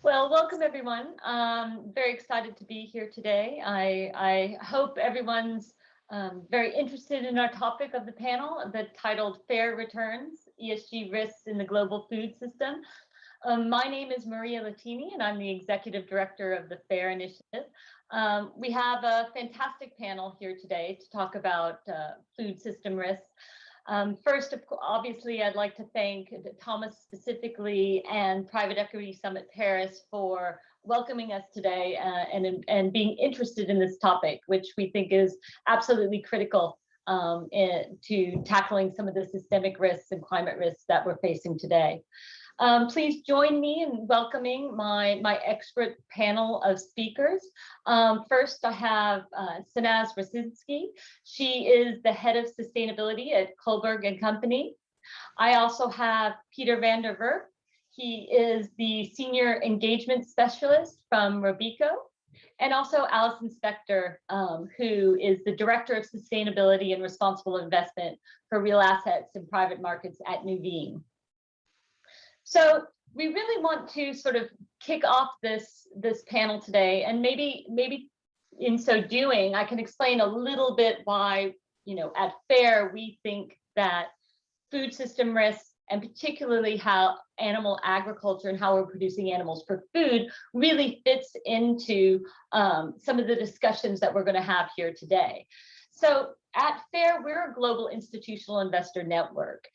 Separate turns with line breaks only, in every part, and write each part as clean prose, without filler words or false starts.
Well, welcome everyone. Very excited to be here today. I hope everyone's very interested in our topic of the panel, the titled FAIRR Returns, ESG Risks in the Global Food System. My name is M.Lettini, and I'm the Executive Director of the FAIRR Initiative. We have a fantastic panel here today to talk about food system risks. First, obviously, I'd like to thank Thomas specifically and Private Equity Summit Paris for welcoming us today and being interested in this topic, which we think is absolutely critical to tackling some of the systemic risks and climate risks that we're facing today. Please join me in welcoming my expert panel of speakers. First, I have S.Raczynski. She is the head of sustainability at Kohlberg and Company. I also have Peter van der Werf. He is the senior engagement specialist from Robeco, and also Alison Spector, who is the director of sustainability and responsible investment for real assets and private markets at Nuveen. So we really want to sort of kick off this panel today, and maybe in so doing, I can explain a little bit why, at FAIRR we think that food system risks, and particularly how animal agriculture and how we're producing animals for food really fits into some of the discussions that we're going to have here today. So at FAIRR, we're a global institutional investor network.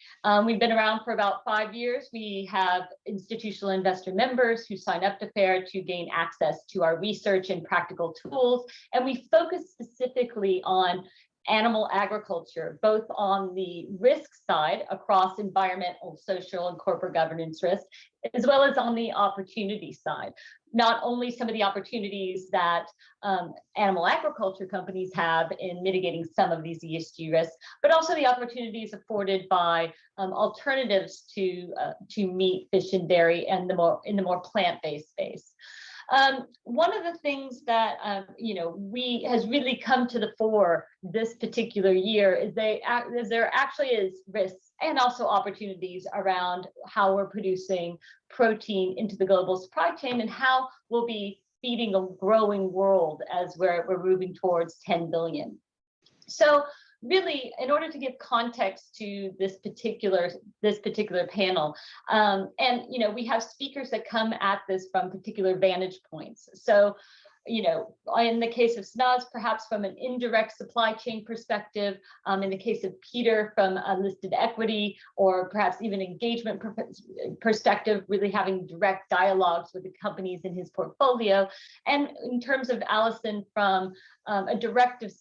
We've been around for about 5 years. We have institutional investor members who sign up to FAIRR to gain access to our research and practical tools. And we focus specifically on animal agriculture, both on the risk side across environmental, social, and corporate governance risks, as well as on the opportunity side. Not only some of the opportunities that animal agriculture companies have in mitigating some of these ESG risks, but also the opportunities afforded by alternatives to meat, fish, and dairy, and in the more plant-based space. One of the things that has really come to the fore this particular year is there actually is risks and also opportunities around how we're producing protein into the global supply chain and how we'll be feeding a growing world as we're moving towards 10 billion. So really, in order to give context to this particular panel, and we have speakers that come at this from particular vantage points. So, in the case of Snaz, perhaps from an indirect supply chain perspective, in the case of Peter from a listed equity, or perhaps even engagement perspective, really having direct dialogues with the companies in his portfolio, and in terms of Alison from a directive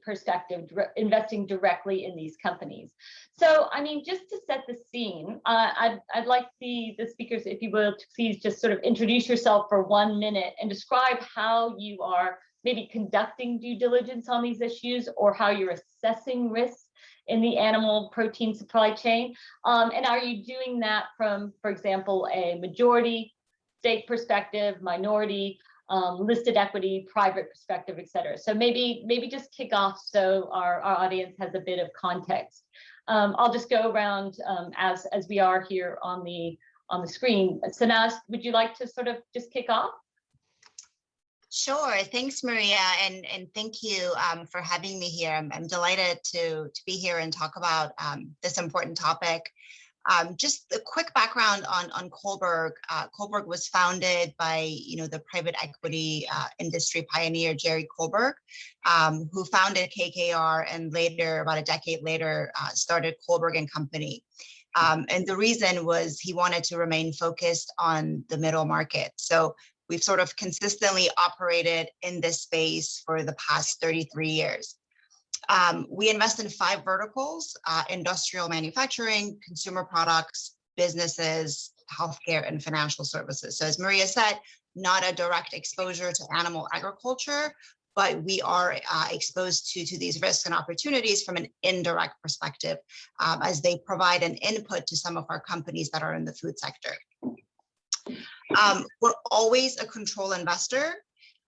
perspective, investing directly in these companies. So, just to set the scene, I'd like the speakers, if you will, to please just sort of introduce yourself for 1 minute and describe how you are maybe conducting due diligence on these issues, or how you're assessing risks in the animal protein supply chain. And are you doing that from, for example, a majority stake perspective, minority, listed equity, private perspective, et cetera? So maybe just kick off so our audience has a bit of context. I'll just go around as we are here on the screen. Snaz, would you like to sort of just kick off?
Sure. Thanks, Maria, and thank you for having me here. I'm delighted to be here and talk about this important topic. Just a quick background on Kohlberg. Kohlberg was founded by the private equity industry pioneer Jerry Kohlberg, who founded KKR and later, about a decade later, started Kohlberg and Company. And the reason was he wanted to remain focused on the middle market. So we've sort of consistently operated in this space for the past 33 years. We invest in 5 verticals: industrial manufacturing, consumer products, businesses, healthcare, and financial services. So as Maria said, not a direct exposure to animal agriculture, but we are exposed to these risks and opportunities from an indirect perspective, as they provide an input to some of our companies that are in the food sector. We're always a control investor.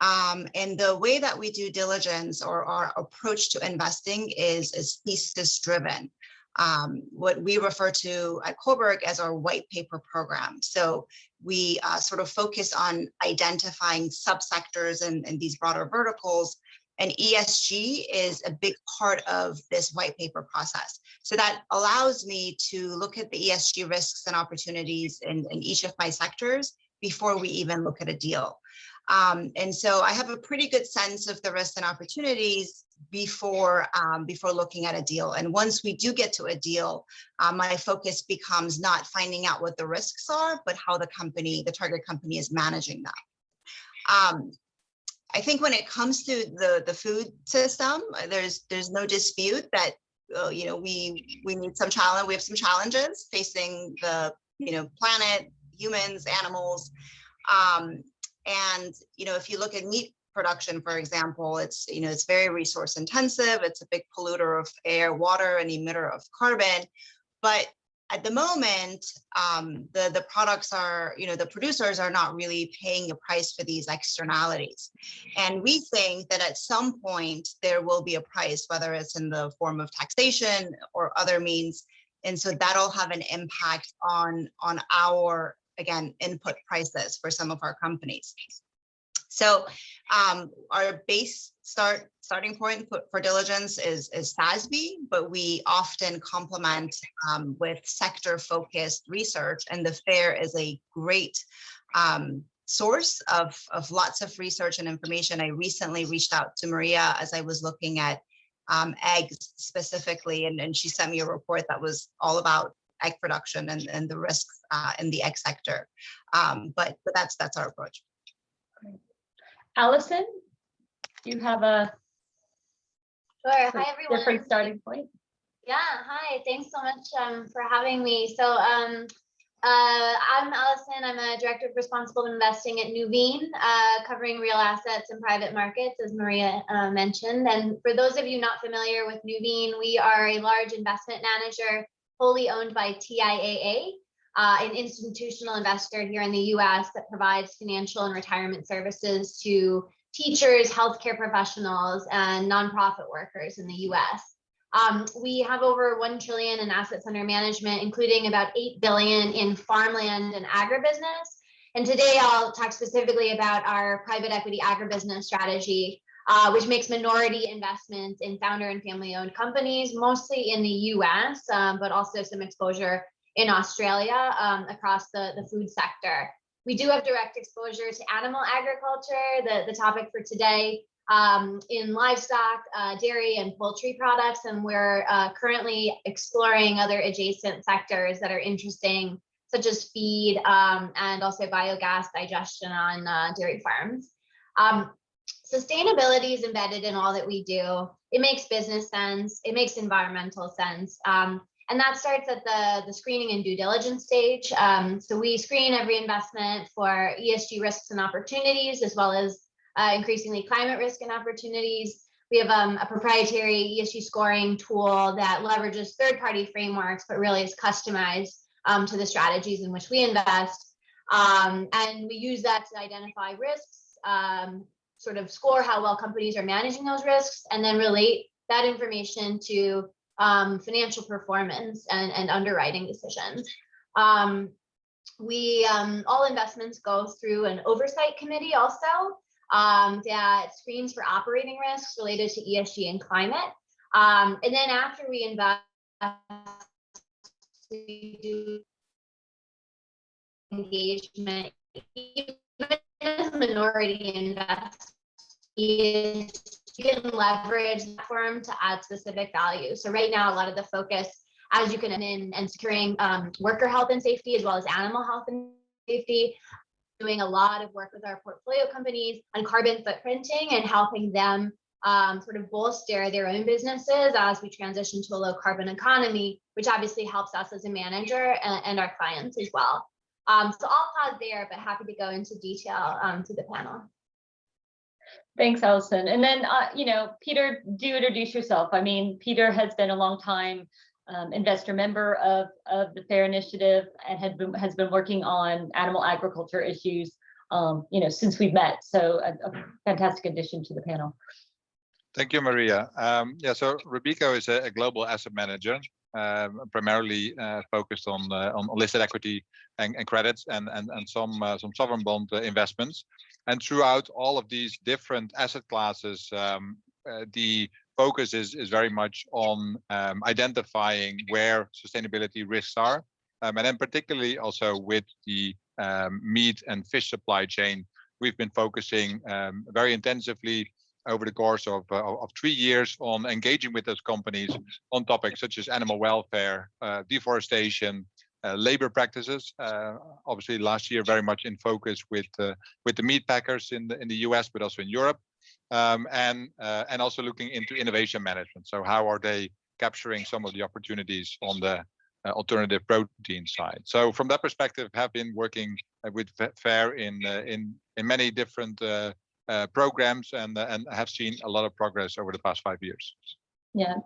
And the way that we do diligence, or our approach to investing, is thesis driven. what we refer to at Kohlberg as our white paper program. So we sort of focus on identifying subsectors and these broader verticals. And ESG is a big part of this white paper process. So that allows me to look at the ESG risks and opportunities in each of my sectors before we even look at a deal. And so I have a pretty good sense of the risks and opportunities before looking at a deal. And once we do get to a deal, my focus becomes not finding out what the risks are, but how the target company is managing them. I think when it comes to the food system, there's no dispute that we need some challenge. We have some challenges facing the planet, humans, animals, and if you look at meat production, for example, it's very resource intensive. It's a big polluter of air, water, and emitter of carbon. But at the moment, the products are, the producers are not really paying a price for these externalities. And we think that at some point there will be a price, whether it's in the form of taxation or other means. And so that'll have an impact on our, again, input prices for some of our companies. So our base starting point for diligence is SASB, but we often complement with sector-focused research, and the FAIRR is a great source of lots of research and information. I recently reached out to Maria as I was looking at eggs specifically, and she sent me a report that was all about egg production and the risks in the egg sector. But that's our approach.
Allison, you have a
Sure. Hi, everyone.
different starting point.
Yeah. Hi. Thanks so much for having me. So I'm Allison. I'm a director of responsible investing at Nuveen, covering real assets and private markets, as Maria mentioned. And for those of you not familiar with Nuveen, we are a large investment manager wholly owned by TIAA, an institutional investor here in the US that provides financial and retirement services to teachers, healthcare professionals, and nonprofit workers in the US. We have over 1 trillion in assets under management, including about 8 billion in farmland and agribusiness. And today I'll talk specifically about our private equity agribusiness strategy, which makes minority investments in founder and family-owned companies, mostly in the US, but also some exposure in Australia across the food sector. We do have direct exposure to animal agriculture, the topic for today, in livestock, dairy, and poultry products, and we're currently exploring other adjacent sectors that are interesting, such as feed and also biogas digestion on dairy farms. Sustainability is embedded in all that we do. It makes business sense. It makes environmental sense. And that starts at the screening and due diligence stage. So we screen every investment for ESG risks and opportunities, as well as increasingly climate risk and opportunities. We have a proprietary ESG scoring tool that leverages third-party frameworks, but really is customized to the strategies in which we invest. And we use that to identify risks, sort of score how well companies are managing those risks, and then relate that information to financial performance and underwriting decisions. All investments go through an oversight committee also that screens for operating risks related to ESG and climate. And then after we invest, we do engagement, even as minority investors. You can leverage the firm to add specific value. So right now, a lot of the focus, as you can in and securing worker health and safety, as well as animal health and safety, doing a lot of work with our portfolio companies on carbon footprinting and helping them sort of bolster their own businesses as we transition to a low carbon economy, which obviously helps us as a manager and our clients as well. So I'll pause there, but happy to go into detail to the panel.
Thanks, Allison. And then, Peter, do introduce yourself. I mean, Peter has been a long time investor member of the FAIRR initiative and has been working on animal agriculture issues, since we've met. So a fantastic addition to the panel.
Thank you, Maria. So Rubico is a global asset manager. primarily focused on listed equity and credits and some sovereign bond investments. And throughout all of these different asset classes, the focus is very much on identifying where sustainability risks are, and then particularly also with the meat and fish supply chain, we've been focusing very intensively over the course of 3 years on engaging with those companies on topics such as animal welfare, deforestation, labor practices. Obviously, last year very much in focus with the meat packers in the US, but also in Europe, and also looking into innovation management. So how are they capturing some of the opportunities on the alternative protein side? So from that perspective, have been working with FAIRR in many different programs and have seen a lot of progress over the past 5 years.
Yeah.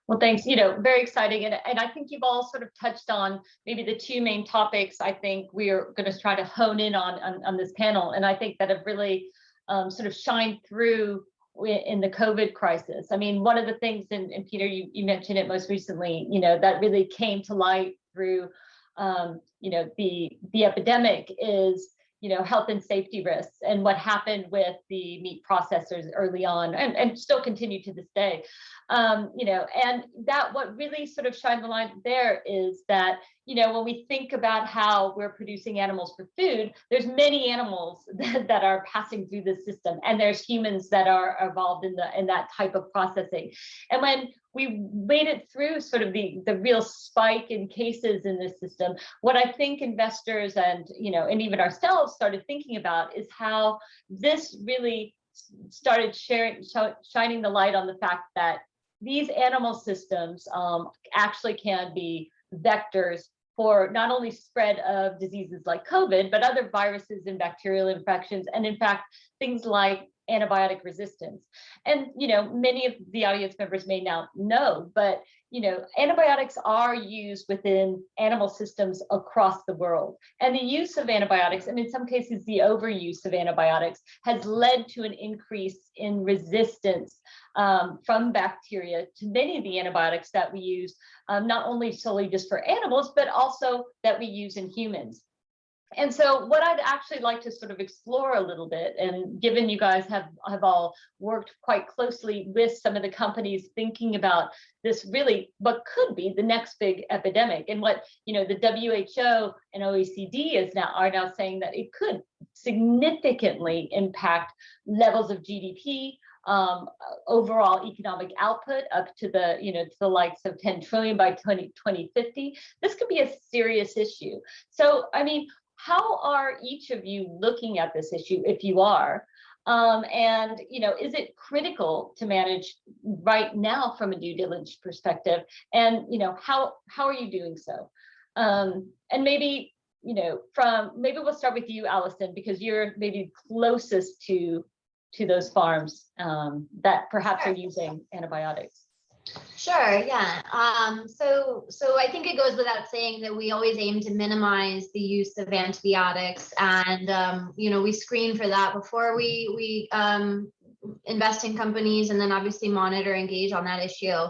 Well, thanks. Very exciting. And I think you've all sort of touched on maybe the two main topics I think we're going to try to hone in on this panel. And I think that have really sort of shined through in the COVID crisis. I mean, one of the things, and Peter, you mentioned it most recently, that really came to light through, the epidemic is, health and safety risks and what happened with the meat processors early on and still continue to this day. And that what really sort of shined the light there is that, when we think about how we're producing animals for food, there's many animals that are passing through the system, and there's humans that are involved in that type of processing. And when we made it through sort of the real spike in cases in this system, what I think investors and even ourselves started thinking about is how this really started shining the light on the fact that these animal systems actually can be vectors for not only spread of diseases like COVID, but other viruses and bacterial infections, and in fact, things like antibiotic resistance. And, many of the audience members may not know, but, antibiotics are used within animal systems across the world. And the use of antibiotics, and in some cases, the overuse of antibiotics has led to an increase in resistance from bacteria to many of the antibiotics that we use, not only solely just for animals, but also that we use in humans. And so what I'd actually like to sort of explore a little bit, and given you guys have all worked quite closely with some of the companies thinking about this really what could be the next big epidemic, and what the WHO and OECD are now saying that it could significantly impact levels of GDP, overall economic output up to the likes of 10 trillion by 2050. This could be a serious issue. So, I mean, how are each of you looking at this issue, if you are? And is it critical to manage right now from a due diligence perspective? And how are you doing so? And maybe maybe we'll start with you, Allison, because you're maybe closest to those farms that perhaps are using antibiotics.
Sure, yeah. So I think it goes without saying that we always aim to minimize the use of antibiotics, and we screen for that before we invest in companies, and then obviously monitor, engage on that issue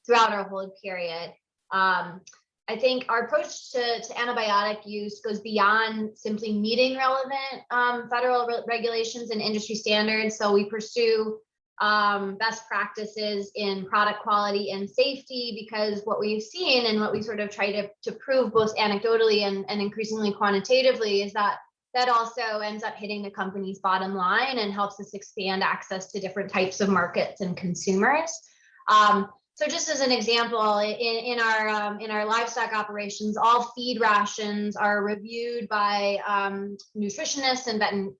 throughout our hold period. I think our approach to antibiotic use goes beyond simply meeting relevant federal regulations and industry standards. So we pursue best practices in product quality and safety, because what we've seen and what we sort of try to prove both anecdotally and increasingly quantitatively is that also ends up hitting the company's bottom line and helps us expand access to different types of markets and consumers. So just as an example, in our livestock operations, all feed rations are reviewed by nutritionists and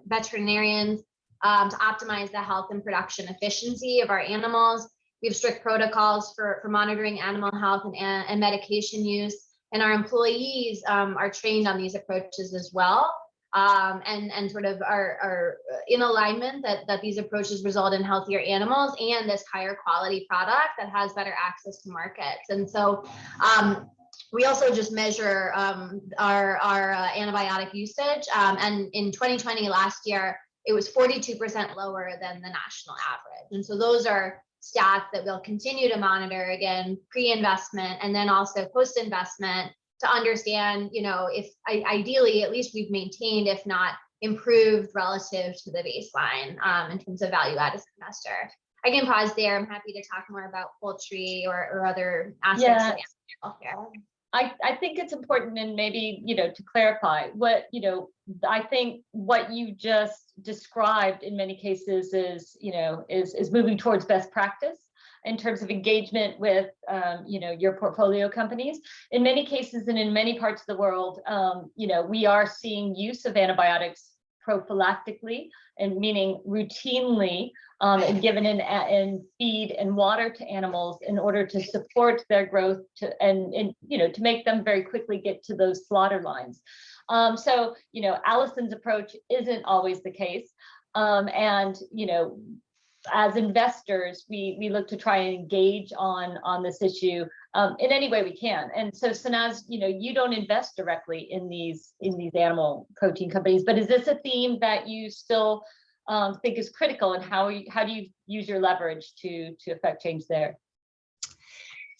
veterinarians to optimize the health and production efficiency of our animals. We have strict protocols for monitoring animal health and medication use, and our employees are trained on these approaches as well, and sort of are in alignment that these approaches result in healthier animals and this higher quality product that has better access to markets. And so we also just measure our antibiotic usage, and in 2020, last year, it was 42% lower than the national average. And so those are stats that we'll continue to monitor, again, pre-investment and then also post-investment, to understand, if ideally, at least we've maintained, if not improved relative to the baseline in terms of value add as an investor. I can pause there. I'm happy to talk more about poultry or other aspects of healthcare.
I think it's important, and maybe, to clarify what, I think what you just described in many cases is moving towards best practice in terms of engagement with, your portfolio companies. In many cases and in many parts of the world, we are seeing use of antibiotics prophylactically, and meaning routinely, and given in feed and water to animals in order to support their growth and to make them very quickly get to those slaughter lines. So Allison's approach isn't always the case, and as investors, we look to try and engage on this issue in any way we can. And so, Sanaz, you don't invest directly in these animal protein companies, but is this a theme that you still think is critical, and how do you use your leverage to affect change there?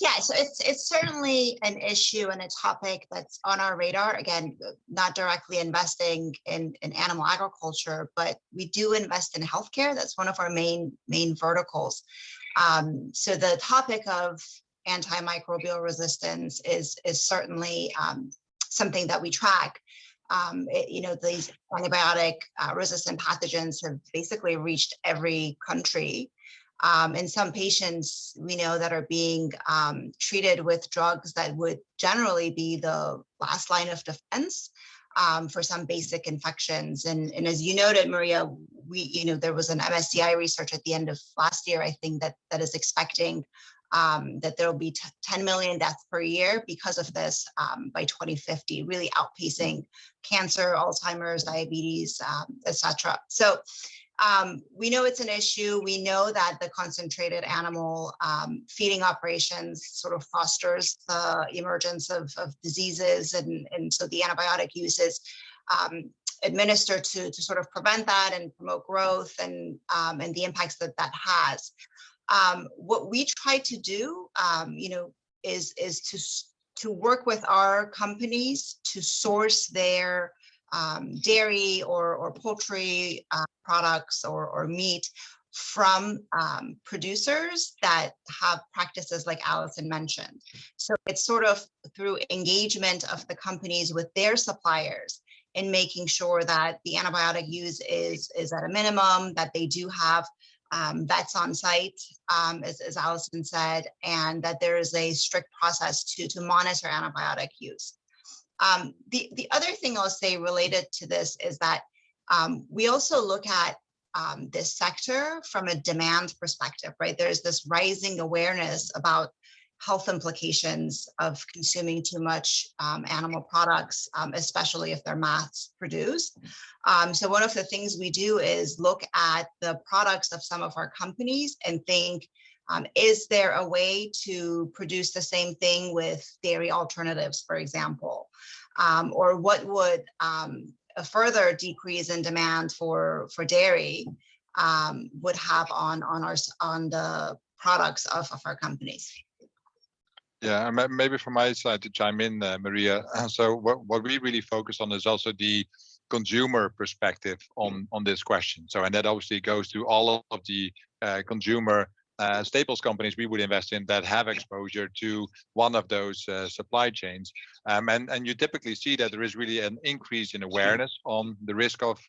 Yeah, so it's certainly an issue and a topic that's on our radar. Again, not directly investing in animal agriculture, but we do invest in healthcare. That's one of our main verticals. So the topic of antimicrobial resistance is certainly something that we track. These antibiotic resistant pathogens have basically reached every country. And some patients we know that are being treated with drugs that would generally be the last line of defense for some basic infections. And as you noted, Maria, there was an MSCI research at the end of last year, I think, that is expecting that there will be 10 million deaths per year because of this by 2050, really outpacing cancer, Alzheimer's, diabetes, etc. So we know it's an issue. We know that the concentrated animal feeding operations sort of fosters the emergence of diseases, and so the antibiotic use is administered to sort of prevent that and promote growth, and the impacts that has. What we try to do, is to work with our companies to source their dairy or poultry products or meat from producers that have practices like Allison mentioned. So it's sort of through engagement of the companies with their suppliers in making sure that the antibiotic use is at a minimum, that they do have vets on site, as Allison said, and that there is a strict process to monitor antibiotic use. The other thing I'll say related to this is that we also look at this sector from a demand perspective, right? There's this rising awareness about health implications of consuming too much animal products, especially if they're mass produced. So one of the things we do is look at the products of some of our companies and think, is there a way to produce the same thing with dairy alternatives, for example? Or what would a further decrease in demand for dairy would have on the products of our companies?
Yeah, and maybe from my side to chime in, Maria. So what we really focus on is also the consumer perspective on this question. So, and that obviously goes to all of the consumer staples companies we would invest in that have exposure to one of those supply chains. And you typically see that there is really an increase in awareness on the risk of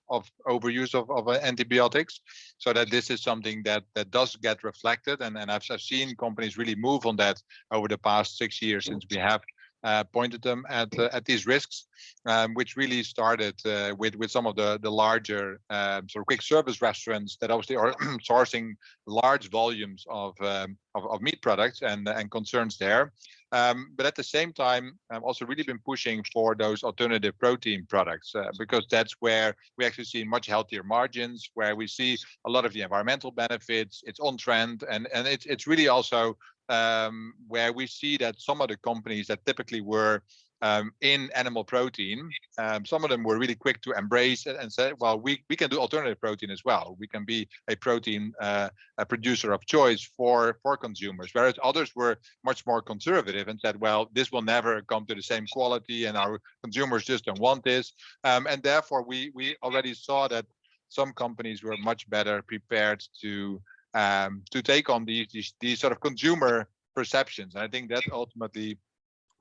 overuse of antibiotics, so that this is something that does get reflected. And I've seen companies really move on that over the past 6 years since we have pointed them at these risks, which really started with some of the larger sort of quick service restaurants that obviously are sourcing large volumes of meat products and concerns there. But at the same time, I've also really been pushing for those alternative protein products because that's where we actually see much healthier margins, where we see a lot of the environmental benefits. It's on trend, and it's really also where we see that some of the companies that typically were in animal protein, some of them were really quick to embrace it and said, well, we can do alternative protein as well. We can be a protein a producer of choice for consumers, whereas others were much more conservative and said, well, this will never come to the same quality and our consumers just don't want this. And therefore, we already saw that some companies were much better prepared to take on these sort of consumer perceptions. And I think that ultimately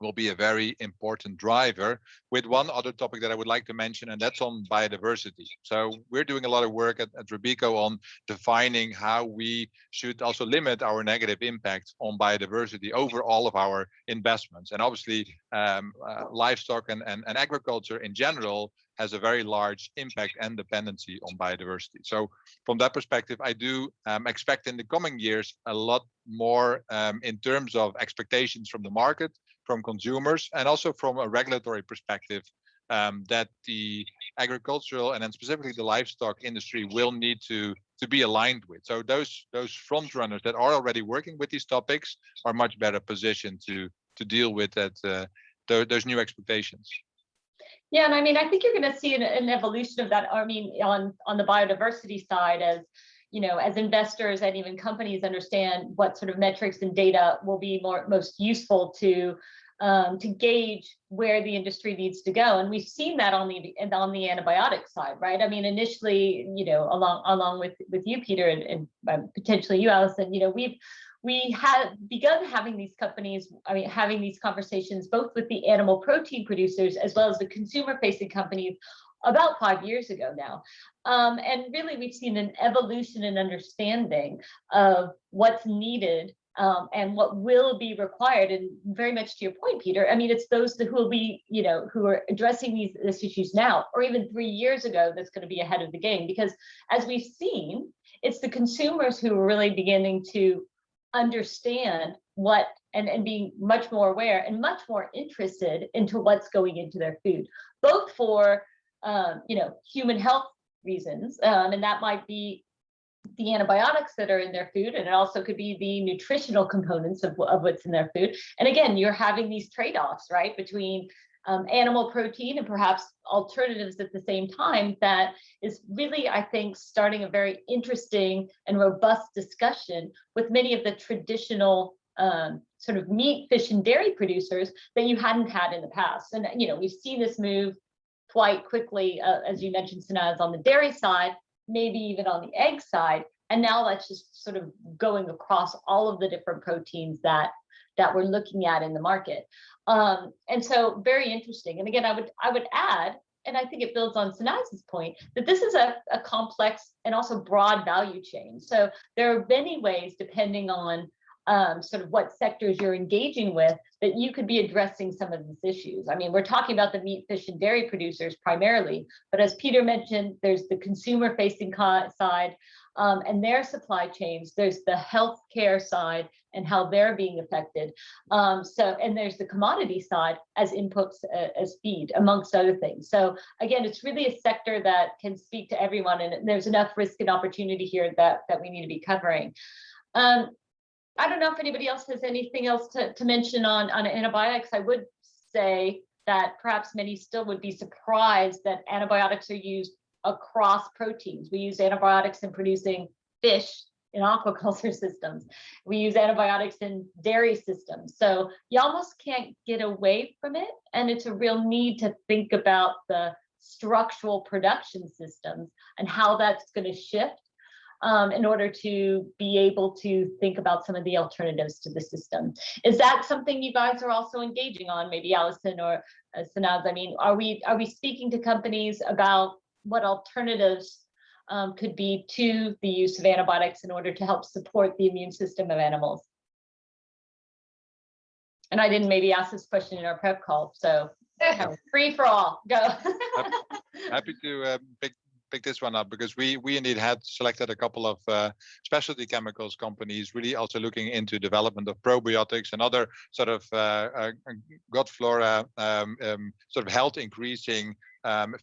will be a very important driver, with one other topic that I would like to mention, and that's on biodiversity. So we're doing a lot of work at Rubico on defining how we should also limit our negative impact on biodiversity over all of our investments. And obviously, livestock and agriculture in general has a very large impact and dependency on biodiversity. So from that perspective, I do expect in the coming years a lot more in terms of expectations from the market, from consumers, and also from a regulatory perspective, that the agricultural and then specifically the livestock industry will need to be aligned with. So those front runners that are already working with these topics are much better positioned to deal with that those new expectations.
Yeah, and I mean, I think you're going to see an evolution of that. I mean, on the biodiversity side, as you know, as investors and even companies understand what sort of metrics and data will be most useful to gauge where the industry needs to go. And we've seen that on the antibiotic side, right? I mean, initially, you know, along with you, Peter, and potentially you, Allison, you know, we have begun having these conversations both with the animal protein producers as well as the consumer-facing companies about 5 years ago now. And really, we've seen an evolution in understanding of what's needed and what will be required. And very much to your point, Peter, I mean, it's those who will be, you know, who are addressing these issues now, or even 3 years ago, that's going to be ahead of the game. Because as we've seen, it's the consumers who are really beginning to understand what and being much more aware and much more interested into what's going into their food, both for you know, human health reasons, and that might be the antibiotics that are in their food, and it also could be the nutritional components of what's in their food. And again, you're having these trade-offs, right, between animal protein and perhaps alternatives at the same time. That is really, I think, starting a very interesting and robust discussion with many of the traditional sort of meat, fish, and dairy producers that you hadn't had in the past. And you know, we've seen this move quite quickly, as you mentioned, Sanaz, on the dairy side, maybe even on the egg side, and now that's just sort of going across all of the different proteins that we're looking at in the market. And so very interesting. And again, I would add, and I think it builds on Sanaz's point, that this is a complex and also broad value chain. So there are many ways, depending on sort of what sectors you're engaging with, that you could be addressing some of these issues. I mean, we're talking about the meat, fish, and dairy producers primarily, but as Peter mentioned, there's the consumer-facing side and their supply chains. There's the healthcare side and how they're being affected. And there's the commodity side as inputs, as feed, amongst other things. So again, it's really a sector that can speak to everyone, and there's enough risk and opportunity here that we need to be covering. I don't know if anybody else has anything else to mention on antibiotics. I would say that perhaps many still would be surprised that antibiotics are used across proteins. We use antibiotics in producing fish in aquaculture systems. We use antibiotics in dairy systems. So you almost can't get away from it. And it's a real need to think about the structural production systems and how that's going to shift in order to be able to think about some of the alternatives to the system. Is that something you guys are also engaging on, maybe Allison or Sanaz? I mean, are we speaking to companies about what alternatives could be to the use of antibiotics in order to help support the immune system of animals? And I didn't maybe ask this question in our prep call, so free for all, go.
Happy to pick this one up, because we indeed had selected a couple of specialty chemicals companies, really also looking into development of probiotics and other sort of gut flora, sort of health increasing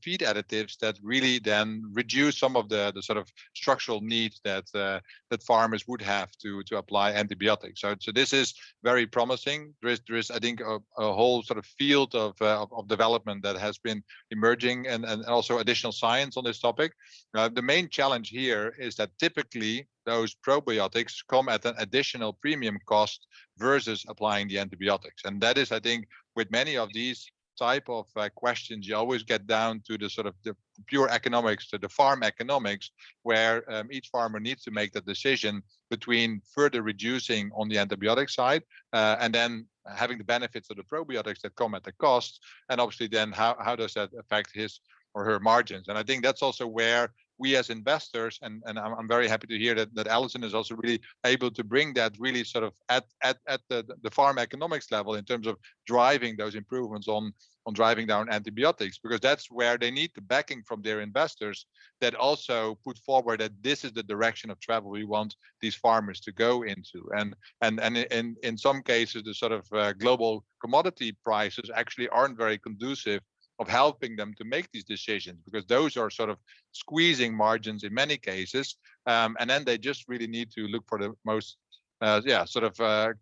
feed additives that really then reduce some of the sort of structural needs that that farmers would have to apply antibiotics. So this is very promising. There is I think a whole sort of field of development that has been emerging, and also additional science on this topic. The main challenge here is that typically those probiotics come at an additional premium cost versus applying the antibiotics, and that is, I think, with many of these type of questions, you always get down to the sort of the pure economics, to the farm economics, where each farmer needs to make the decision between further reducing on the antibiotic side and then having the benefits of the probiotics that come at the cost, and obviously then how does that affect his or her margins. And I think that's also where we as investors, and I'm very happy to hear that Alison is also really able to bring that really sort of at the farm economics level in terms of driving those improvements on driving down antibiotics, because that's where they need the backing from their investors that also put forward that this is the direction of travel we want these farmers to go into. And in some cases, the sort of global commodity prices actually aren't very conducive of helping them to make these decisions, because those are sort of squeezing margins in many cases, and then they just really need to look for the most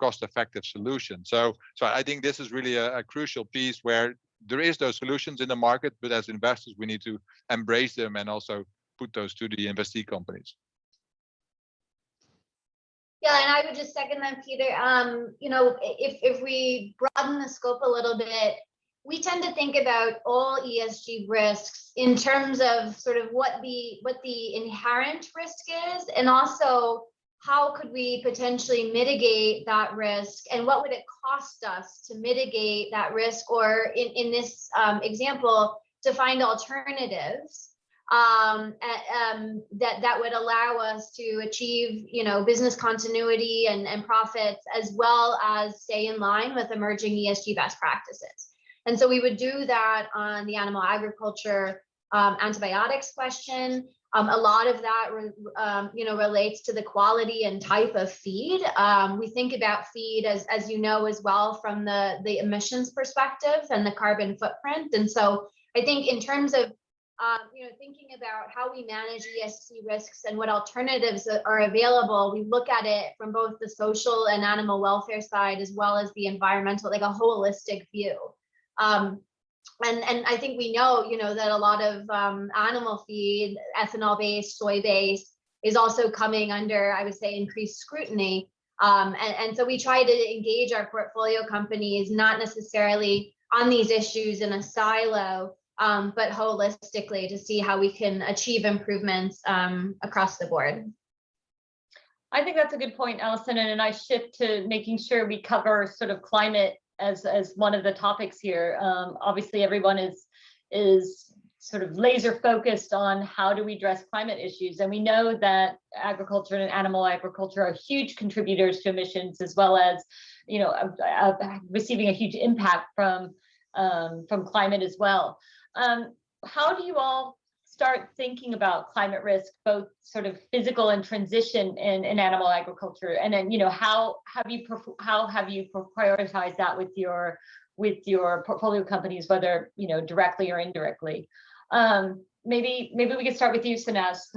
cost-effective solution. So I think this is really a crucial piece where there is those solutions in the market, but as investors we need to embrace them and also put those to the investee companies.
Yeah, and I would just second that, Peter. You know, if we broaden the scope a little bit, we tend to think about all ESG risks in terms of sort of what the inherent risk is, and also how could we potentially mitigate that risk, and what would it cost us to mitigate that risk, or in this example, to find alternatives that would allow us to achieve, you know, business continuity and profits, as well as stay in line with emerging ESG best practices. And so we would do that on the animal agriculture antibiotics question. A lot of that, relates to the quality and type of feed. We think about feed, as you know, as well, from the emissions perspective and the carbon footprint. And so I think in terms of, thinking about how we manage ESG risks and what alternatives are available, we look at it from both the social and animal welfare side, as well as the environmental, like a holistic view. And I think we know, that a lot of animal feed, ethanol-based, soy-based, is also coming under, I would say, increased scrutiny. And so we try to engage our portfolio companies, not necessarily on these issues in a silo, but holistically, to see how we can achieve improvements across the board.
I think that's a good point, Alison, and I shift to making sure we cover sort of climate as one of the topics here. Obviously, everyone is sort of laser focused on how do we address climate issues, and we know that agriculture and animal agriculture are huge contributors to emissions, as well as receiving a huge impact from climate as well. How do you all start thinking about climate risk, both sort of physical and transition in animal agriculture? And then, how have you prioritized that with your portfolio companies, whether directly or indirectly? Maybe we could start with you, Sanaz,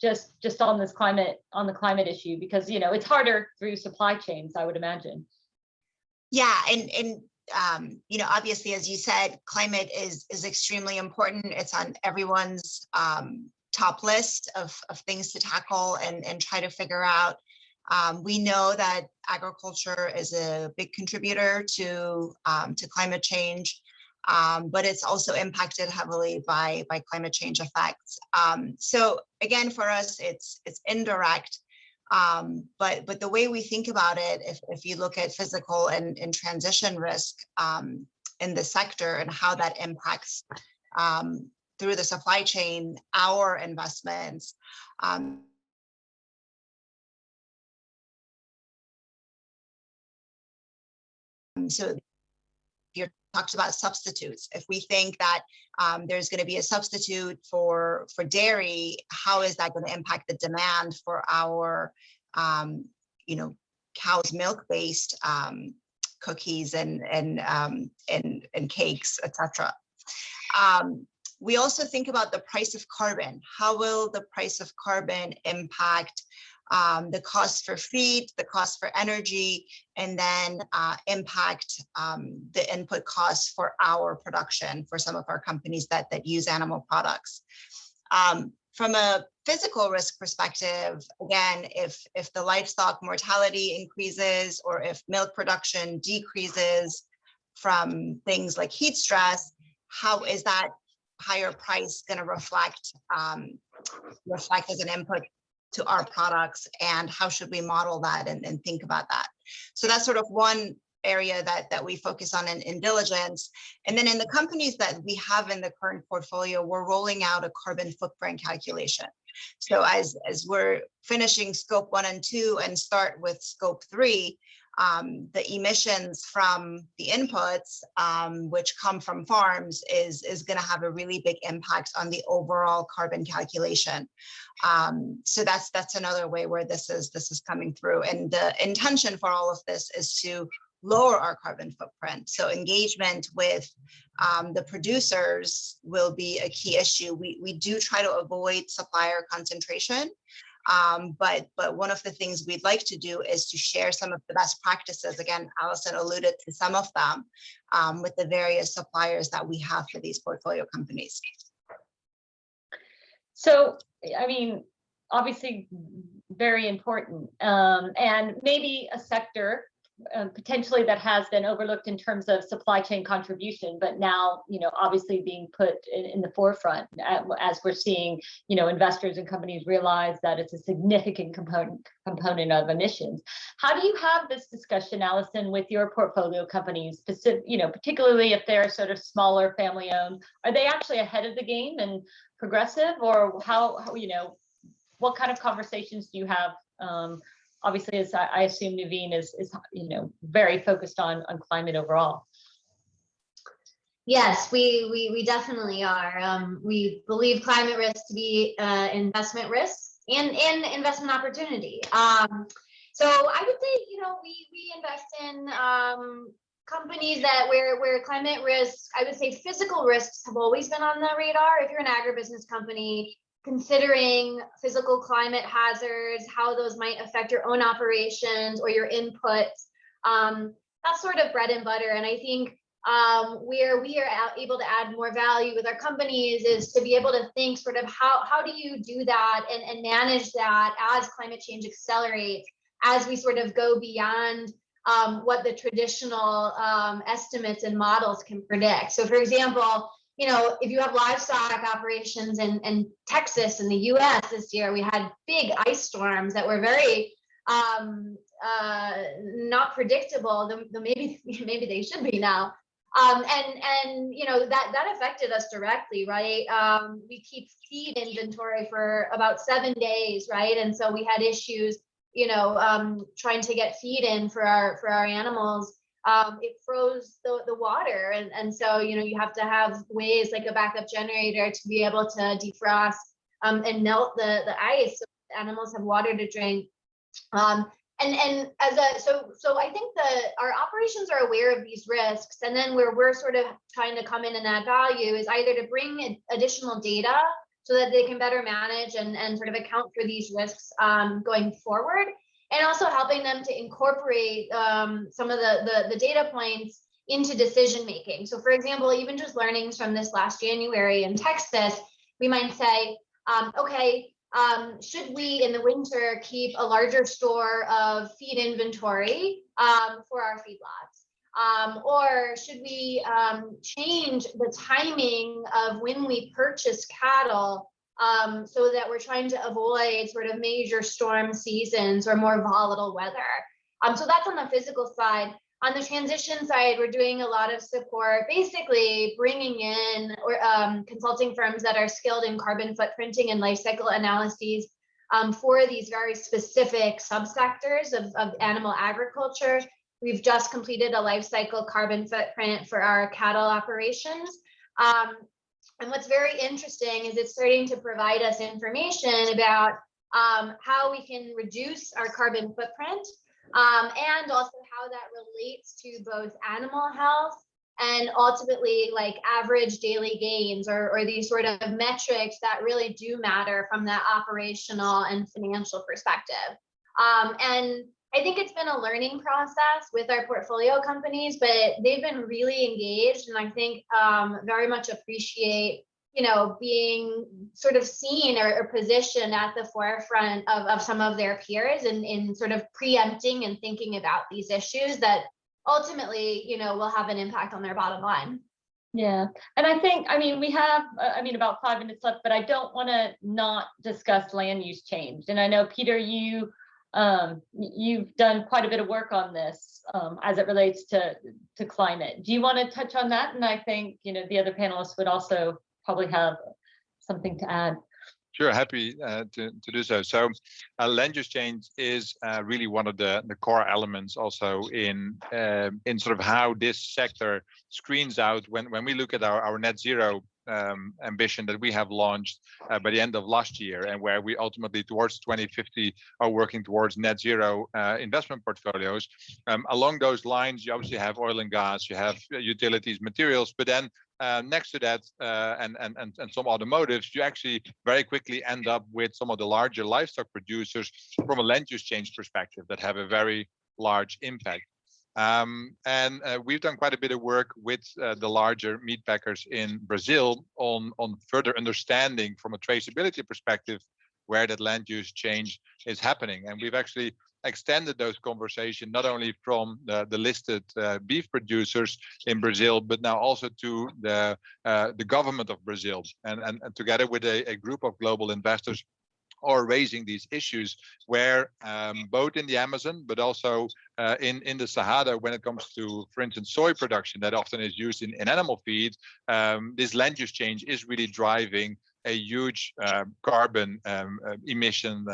just on the climate issue, because it's harder through supply chains, I would imagine.
Yeah, and obviously, as you said, climate is extremely important. It's on everyone's top list of things to tackle and try to figure out. We know that agriculture is a big contributor to climate change, but it's also impacted heavily by climate change effects. So again, for us, it's indirect. But the way we think about it, if you look at physical and transition risk in the sector and how that impacts through the supply chain, our investments, so you talked about substitutes. If we think that there's going to be a substitute for dairy, how is that going to impact the demand for our cow's milk-based cookies and cakes, etc. We also think about the price of carbon. How will the price of carbon impact the cost for feed, the cost for energy, and then impact the input costs for our production for some of our companies that use animal products. From a physical risk perspective, again, if the livestock mortality increases or if milk production decreases from things like heat stress, how is that higher price going to reflect as an input to our products, and how should we model that and think about that? So that's sort of one area that we focus on in diligence. And then in the companies that we have in the current portfolio, we're rolling out a carbon footprint calculation. So as we're finishing scope 1 and 2 and start with scope 3, the emissions from the inputs, which come from farms, is going to have a really big impact on the overall carbon calculation. So that's another way where this is coming through. And the intention for all of this is to lower our carbon footprint. So engagement with the producers will be a key issue. We do try to avoid supplier concentration. But one of the things we'd like to do is to share some of the best practices. Again, Alison alluded to some of them with the various suppliers that we have for these portfolio companies.
So, I mean, obviously very important, and maybe a sector potentially that has been overlooked in terms of supply chain contribution, but now, obviously being put in the forefront as we're seeing, investors and companies realize that it's a significant component of emissions. How do you have this discussion, Alison, with your portfolio companies, particularly if they're sort of smaller, family owned? Are they actually ahead of the game and progressive, or how what kind of conversations do you have? Obviously, as I assume Nuveen is very focused on climate overall.
Yes, we definitely are. We believe climate risk to be investment risk and investment opportunity. So I would say, we invest in companies that where climate risks, I would say physical risks have always been on the radar. If you're an agribusiness company, considering physical climate hazards, how those might affect your own operations or your inputs, that's sort of bread and butter. And I think where we are able to add more value with our companies is to be able to think sort of how do you do that and manage that as climate change accelerates, as we sort of go beyond what the traditional estimates and models can predict. So for example, if you have livestock operations in Texas in the US this year, we had big ice storms that were very not predictable, though maybe they should be now. And that affected us directly, right? We keep feed inventory for about 7 days, right? And so we had issues, trying to get feed in for our animals. It froze the water, and so you have to have ways like a backup generator to be able to defrost and melt the ice so animals have water to drink. So I think our operations are aware of these risks, and then where we're sort of trying to come in and add value is either to bring additional data so that they can better manage and sort of account for these risks going forward, and also helping them to incorporate some of the data points into decision making. So for example, even just learnings from this last January in Texas, we might say, should we in the winter keep a larger store of feed inventory for our feedlots? Or should we change the timing of when we purchase cattle so that we're trying to avoid sort of major storm seasons or more volatile weather? So that's on the physical side. On the transition side, we're doing a lot of support, basically bringing in consulting firms that are skilled in carbon footprinting and life cycle analyses for these very specific subsectors of animal agriculture. We've just completed a life cycle carbon footprint for our cattle operations. And what's very interesting is it's starting to provide us information about how we can reduce our carbon footprint and also how that relates to both animal health and ultimately like average daily gains or these sort of metrics that really do matter from that operational and financial perspective. And I think it's been a learning process with our portfolio companies, but they've been really engaged, and I think very much appreciate, being sort of seen or positioned at the forefront of some of their peers in sort of preempting and thinking about these issues that ultimately, will have an impact on their bottom line.
Yeah, and I think, we have, about 5 minutes left, but I don't want to not discuss land use change. And I know, Peter, you've done quite a bit of work on this as it relates to climate. Do you want to touch on that? And I think, the other panelists would also probably have something to add.
Sure, happy to do so. So land use change is really one of the core elements also in sort of how this sector screens out when we look at our net zero ambition that we have launched by the end of last year, and where we ultimately towards 2050 are working towards net zero investment portfolios. Along those lines, you obviously have oil and gas, you have utilities, materials, but then next to that and some automotives, you actually very quickly end up with some of the larger livestock producers from a land use change perspective that have a very large impact. And we've done quite a bit of work with the larger meat packers in Brazil on further understanding from a traceability perspective where that land use change is happening. And we've actually extended those conversations not only from the listed beef producers in Brazil, but now also to the government of Brazil, and together with a group of global investors are raising these issues where both in the Amazon, but also in the Sahara, when it comes to, for instance, soy production that often is used in animal feed, this land use change is really driving a huge carbon emission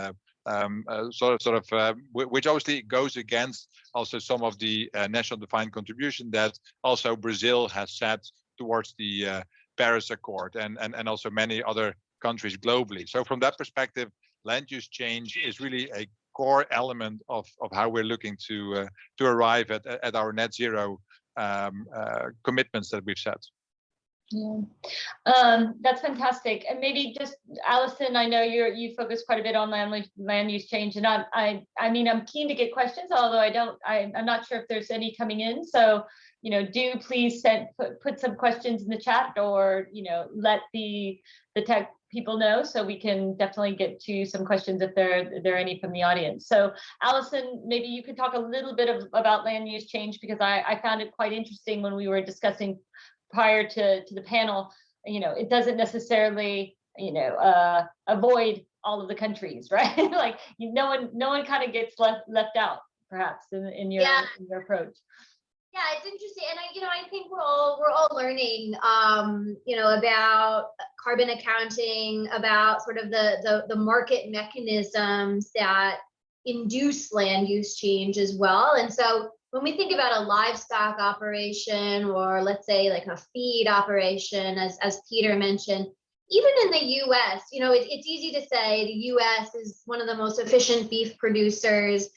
which obviously goes against also some of the national defined contribution that also Brazil has set towards the Paris Accord and also many other countries globally. So from that perspective, land use change is really a core element of how we're looking to arrive at our net zero commitments that we've set.
Yeah, that's fantastic. And maybe just Allison, I know you focus quite a bit on land use change, and I'm keen to get questions, although I'm not sure if there's any coming in. So do please put some questions in the chat, or let the tech people know, so we can definitely get to some questions if there are any from the audience. So Allison, maybe you could talk a little bit about land use change, because I found it quite interesting when we were discussing prior to the panel. It doesn't necessarily avoid all of the countries, right? Like no one kind of gets left out, perhaps, in your approach.
Yeah, it's interesting, and I think we're all learning, about carbon accounting, about sort of the market mechanisms that induce land use change as well. And so when we think about a livestock operation, or let's say like a feed operation, as Peter mentioned, even in the U.S., it's easy to say the U.S. is one of the most efficient beef producers.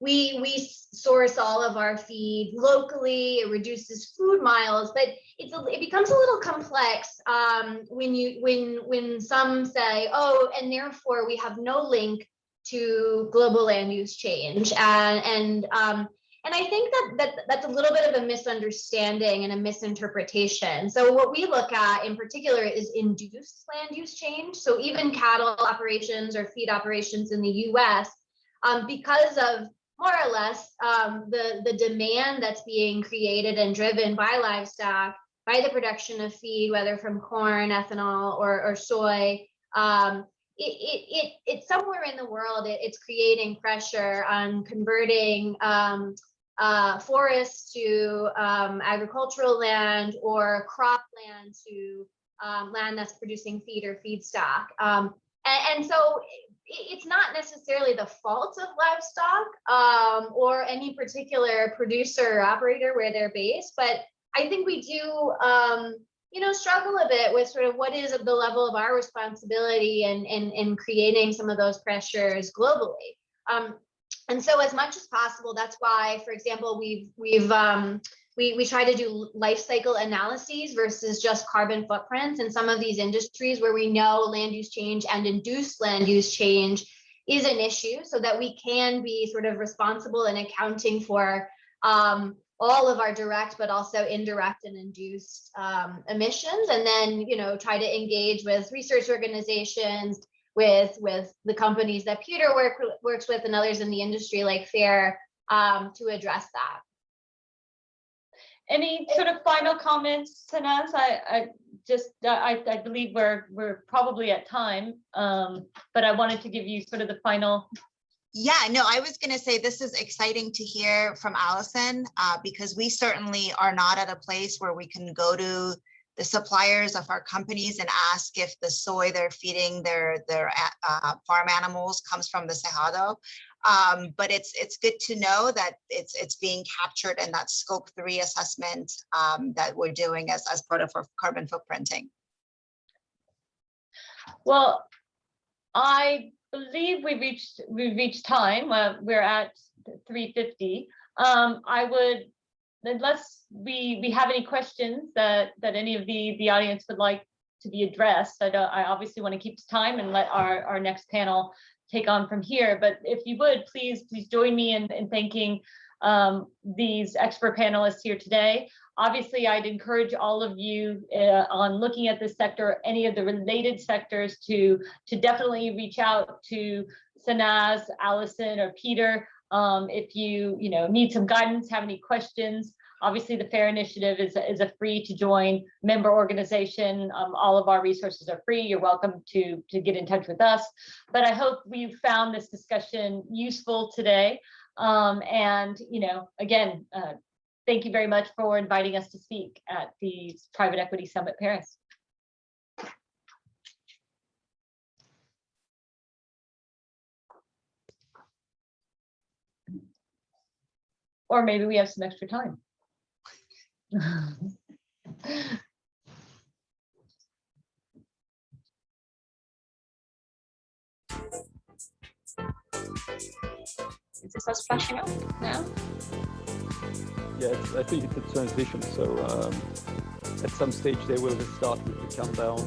We source all of our feed locally. It reduces food miles, but it becomes a little complex when some say, oh, and therefore we have no link to global land use change, and I think that's a little bit of a misunderstanding and a misinterpretation. So what we look at in particular is induced land use change. So even cattle operations or feed operations in the U.S., because of more or less the demand that's being created and driven by livestock, by the production of feed, whether from corn, ethanol, or soy, it's somewhere in the world, it's creating pressure on converting forests to agricultural land, or cropland to land that's producing feed or feedstock. And so it's not necessarily the fault of livestock or any particular producer or operator where they're based, but I think we do struggle a bit with sort of what is the level of our responsibility in creating some of those pressures globally. And so as much as possible, that's why, for example, we've we try to do life cycle analyses versus just carbon footprints in some of these industries where we know land use change and induced land use change is an issue, so that we can be sort of responsible in accounting for all of our direct but also indirect and induced emissions, and then try to engage with research organizations, with the companies that Peter works with and others in the industry like FAIRR to address that.
Any sort of final comments, Sanaz? I believe we're probably at time, but I wanted to give you sort of the final.
Yeah, no, I was going to say this is exciting to hear from Allison, because we certainly are not at a place where we can go to the suppliers of our companies and ask if the soy they're feeding their farm animals comes from the Cerrado. But it's good to know that it's being captured in that scope 3 assessment that we're doing as part of our carbon footprinting.
Well, I believe we've reached time. We're at 3:50. I would, unless we have any questions that any of the audience would like to be addressed, I obviously want to keep time and let our next panel take on from here. But if you would, please join me in thanking these expert panelists here today. Obviously, I'd encourage all of you on looking at this sector, any of the related sectors, to definitely reach out to Sanaz, Allison, or Peter if you need some guidance, have any questions. Obviously, the FAIRR initiative is a free to join member organization. All of our resources are free. You're welcome to get in touch with us. But I hope you found this discussion useful today. And again, thank you very much for inviting us to speak at the Private Equity Summit Paris. Or maybe we have some extra time. Is this us flashing up now?
Yeah, I think it's a transition. So at some stage they will start with the countdown.